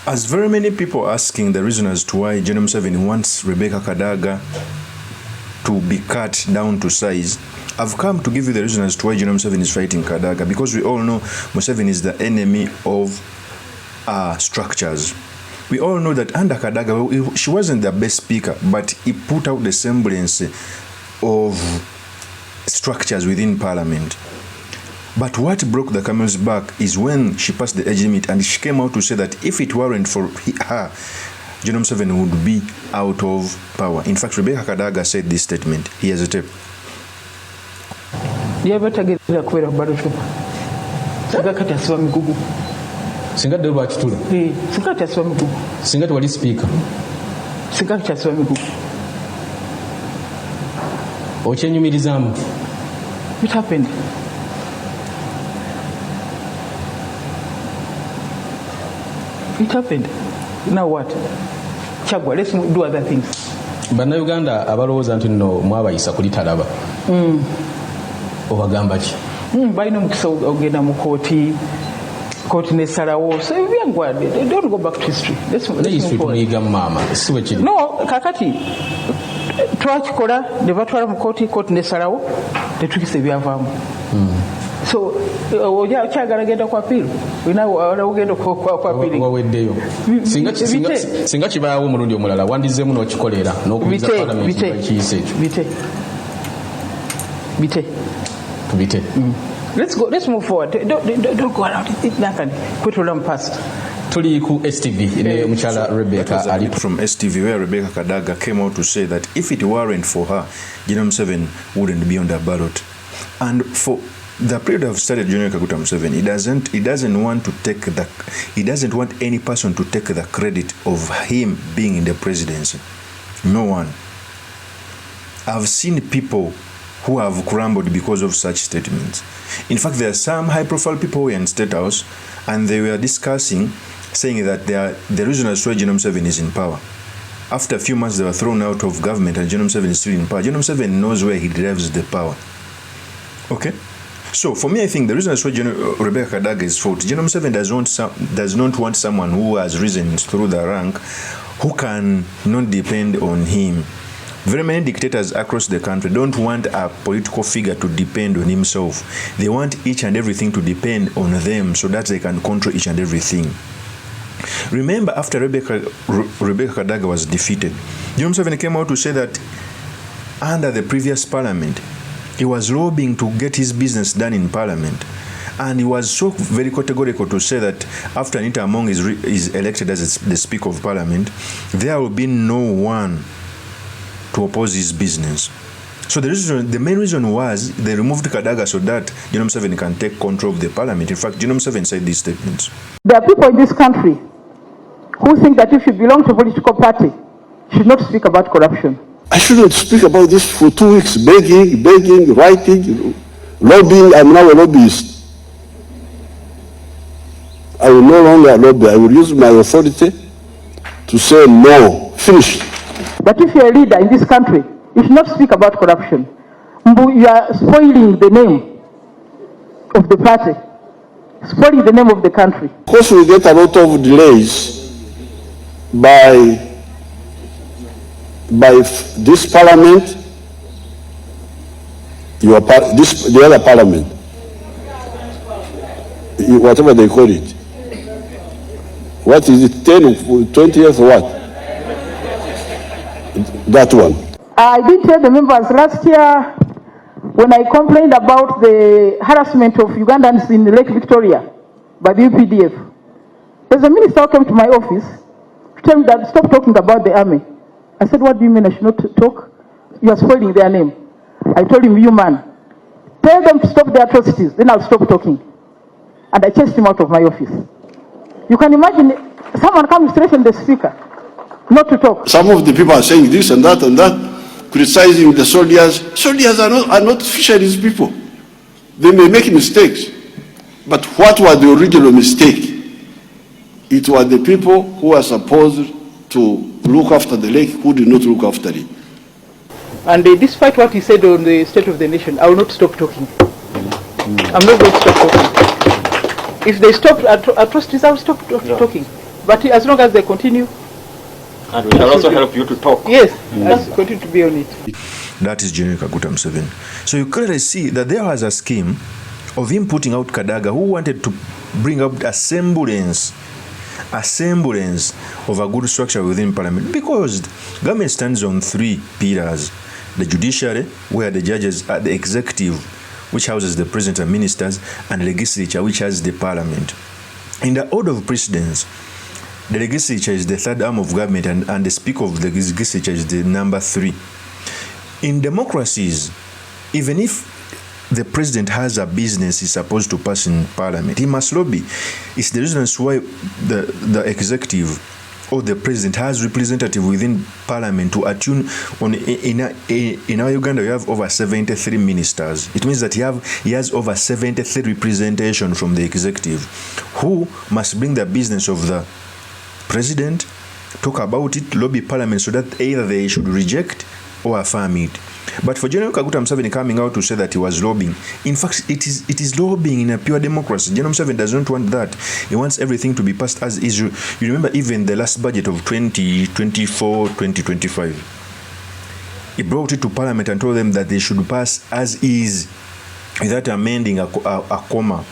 As very many people asking the reason as to why General Museveni wants Rebecca Kadaga to be cut down to size, I've come to give you the reason as to why General Museveni is fighting Kadaga, because we all know Museveni is the enemy of structures. We all know that under Kadaga, she wasn't the best speaker, but he put out the semblance of structures within parliament. But what broke the camel's back is when she passed the age limit and she came out to say that if it weren't for her, General Museveni would be out of power. In fact, Rebecca Kadaga said this statement. Here's a tape. Singati lwakitula singati aswa migugu singati wali speaker singati aswa migugu okyenyumirizamu. What happened? It happened. Now what? Chagwa, let's do other things. Bannayuganda abalowooza nti nno mwabayisa kulitalaba obagamba ki? Balina omukisa ogenda mu kooti nesalawo. So don't go back to history. Let's move forward. Mama, no, kakati twakikola ne batwala mu kooti nesalawo tetukise byavaamu. So okyagala genda kwa piru ogenda waweddeyo singa kibaawo omulundi omulala wandizeemu n'okikolera n'okubiza palamenti ekiyisa ekyo bite. Let's move forward. Don't go around it. Put it on past. Tuli ku STV ne muchala Rebecca Ali from STV, where Rebecca Kadaga came out to say that if it weren't for her, General Museveni wouldn't be on the ballot. And for the period of started General Kaguta Museveni, he doesn't want any person to take the credit of him being in the presidency. No one. I've seen people who have crumbled because of such statements. In fact, there are some high-profile people who are in State House, and they were discussing, saying that the reason as why General Museveni is in power. After a few months, they were thrown out of government, and General Museveni is still in power. General Museveni knows where he derives the power. Okay? So, for me, I think the reason as why Rebecca Kadaga is fault, General Museveni does not want someone who has risen through the rank, who can not depend on him. Very many dictators across the country don't want a political figure to depend on himself. They want each and everything to depend on them so that they can control each and everything. Remember, after Rebecca Kadaga was defeated, General Museveni came out to say that under the previous parliament, he was lobbying to get his business done in parliament. And he was so very categorical to say that after ANITA AMONG is elected as the Speaker of Parliament, there will be no one to oppose his business. So the main reason was they removed Kadaga so that General Museveni can take control of the parliament. In fact, General Museveni said these statements. There are people in this country who think that if you belong to a political party, you should not speak about corruption. I shouldn't speak about this for 2 weeks, begging, writing, lobbying. I'm now a lobbyist. I will no longer lobby. I will use my authority to say no, finish. But if you're a leader in this country, you should not speak about corruption. You are spoiling the name of the party, spoiling the name of the country. Of course, we get a lot of delays by this parliament, the other parliament, whatever they call it. What is it, 10 or 20th or what? That one. I did tell the members last year when I complained about the harassment of Ugandans in Lake Victoria by the UPDF. There's a minister who came to my office to tell me that stop talking about the army. I said, what do you mean I should not talk? You are spoiling their name. I told him, you man, tell them to stop their atrocities, then I'll stop talking. And I chased him out of my office. You can imagine someone coming straight from the speaker, not to talk. Some of the people are saying this and that, criticizing the soldiers. Soldiers are not fisheries people. They may make mistakes. But what was the original mistake? It was the people who are supposed to look after the lake who did not look after it. And despite what he said on the State of the Nation, I will not stop talking. I'm not going to stop talking. If they stop atrocities, I will stop talking. But as long as they continue. And we shall also help you to talk. Yes, let's continue to be on it. That is General Kaguta Museveni. So you clearly see that there was a scheme of him putting out Kadaga, who wanted to bring up a semblance of a good structure within parliament, because government stands on three pillars: the judiciary, where the judges are, the executive, which houses the president and ministers, and the legislature, which has the parliament. In the order of precedence, the legislature is the third arm of government, and the speaker of the legislature is the number 3. In democracies, even if the president has a business he's supposed to pass in parliament, he must lobby. It's the reasons why the executive or the president has representative within parliament to attune on. In our Uganda, we have over 73 ministers. It means that he has over 73 representation from the executive, who must bring the business of the president, talk about it, lobby parliament, so that either they should reject or affirm it. But for General Kaguta Museveni coming out to say that he was lobbying, in fact, it is lobbying in a pure democracy. General Museveni doesn't want that. He wants everything to be passed as is. You remember even the last budget of 2024-2025. He brought it to parliament and told them that they should pass as is, without amending a comma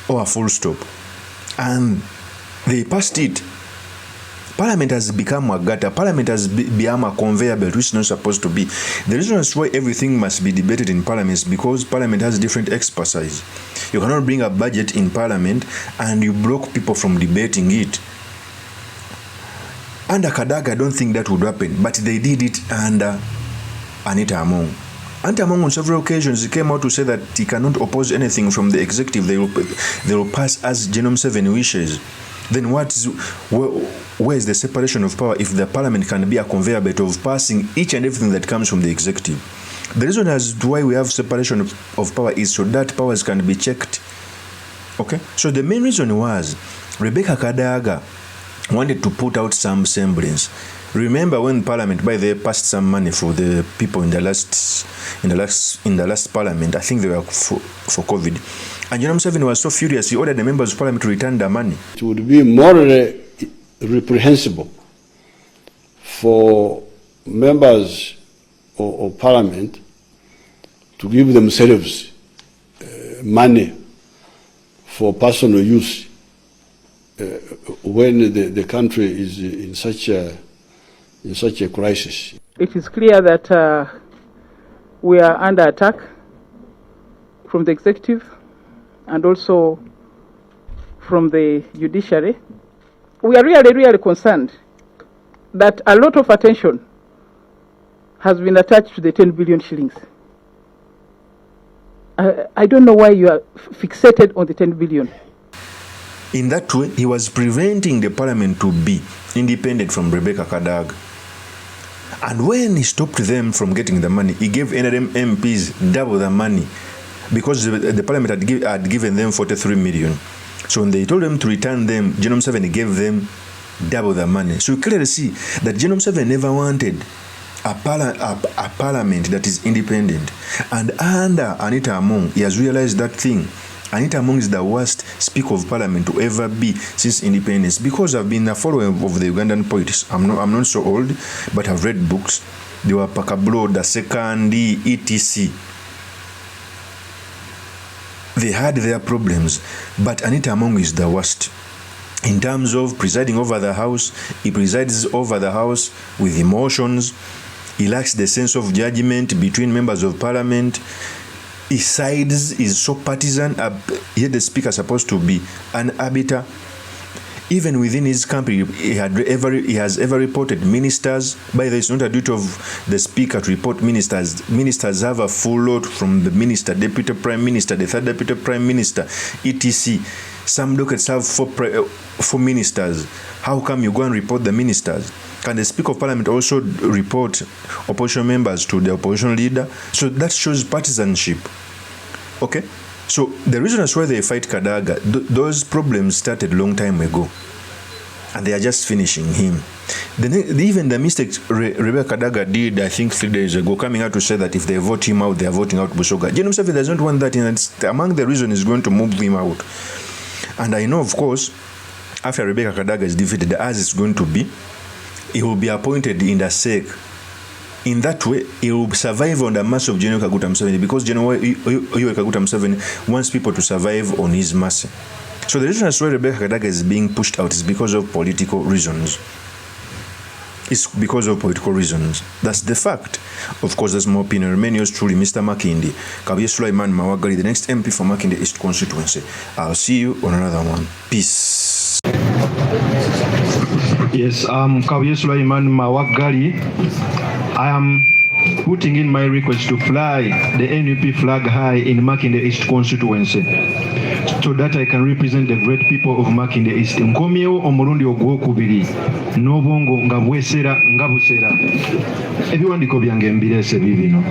or a full stop. And they passed it. Parliament has become a gutter. Parliament has become a conveyor belt, which is not supposed to be. The reason why everything must be debated in parliament is because parliament has different expertise. You cannot bring a budget in parliament and you block people from debating it. Under Kadaga, I don't think that would happen, but they did it under ANITA AMONG. ANITA AMONG on several occasions he came out to say that he cannot oppose anything from the executive. They will pass as General Museveni wishes. Then where is the separation of power if the parliament can be a conveyor belt of passing each and everything that comes from the executive? The reason as to why we have separation of power is so that powers can be checked. Okay? So the main reason was Rebecca Kadaga wanted to put out some semblance. Remember when Parliament passed some money for the people in the last Parliament? I think they were for COVID. And General Museveni was so furious, he ordered the members of Parliament to return the money. It would be morally reprehensible for members of Parliament to give themselves money for personal use when the country is in such a crisis. It is clear that we are under attack from the executive and also from the judiciary. We are really concerned that a lot of attention has been attached to the 10 billion shillings. I don't know why you are fixated on the 10 billion. In that way, he was preventing the parliament to be independent from Rebecca Kadaga. And when he stopped them from getting the money, he gave NRM MPs double the money, because the parliament had given them 43 million. So when they told them to return them, General Museveni gave them double the money. So you clearly see that General Museveni never wanted a parliament that is independent. And under ANITA AMONG, he has realized that thing. ANITA AMONG is the worst speaker of parliament to ever be since independence, because I've been a follower of the Ugandan politics. I'm not so old, but I've read books. They were Pakablo, the second, etc. They had their problems, but ANITA AMONG is the worst. In terms of presiding over the house, he presides over the house with emotions. He lacks the sense of judgment between members of parliament. His sides is so partisan, yet the speaker is supposed to be an arbiter. Even within his company, he has ever reported ministers. By the way, it's not a duty of the speaker to report ministers. Ministers have a full load from the minister, deputy prime minister, the third deputy prime minister, etc. Some lookets have four ministers. How come you go and report the ministers? Can the Speaker of Parliament also report opposition members to the opposition leader? So that shows partisanship. Okay? So the reason as why they fight Kadaga, those problems started a long time ago. And they are just finishing him. Even the mistakes Rebecca Kadaga did, I think 3 days ago, coming out to say that if they vote him out, they are voting out Busoga. General Museveni doesn't want that, and it's among the reasons is going to move him out. And I know, of course, after Rebecca Kadaga is defeated, as it's going to be, he will be appointed in the SEC. In that way, he will survive on the mercy of General Kaguta Museveni, because General Kaguta Museveni wants people to survive on his mercy. So the reason why Rebecca Kadaga is being pushed out is because of political reasons. It's because of political reasons. That's the fact. Of course, there's more opinion. Remain yours truly, Mr. Makindi. Kabye Sulaiman Mawagali, the next MP for Makindi East constituency. I'll see you on another one. Peace. Yes, Kabye Sulaiman Mawagali. I am putting in my request to fly the NUP flag high in Makindi East constituency, so that I can represent the great people of Makindi East. Nkomyewo omulundi ogwokubiri n'obwongo nga bwesera nga busera ebiwandiiko byange mbirese bibino.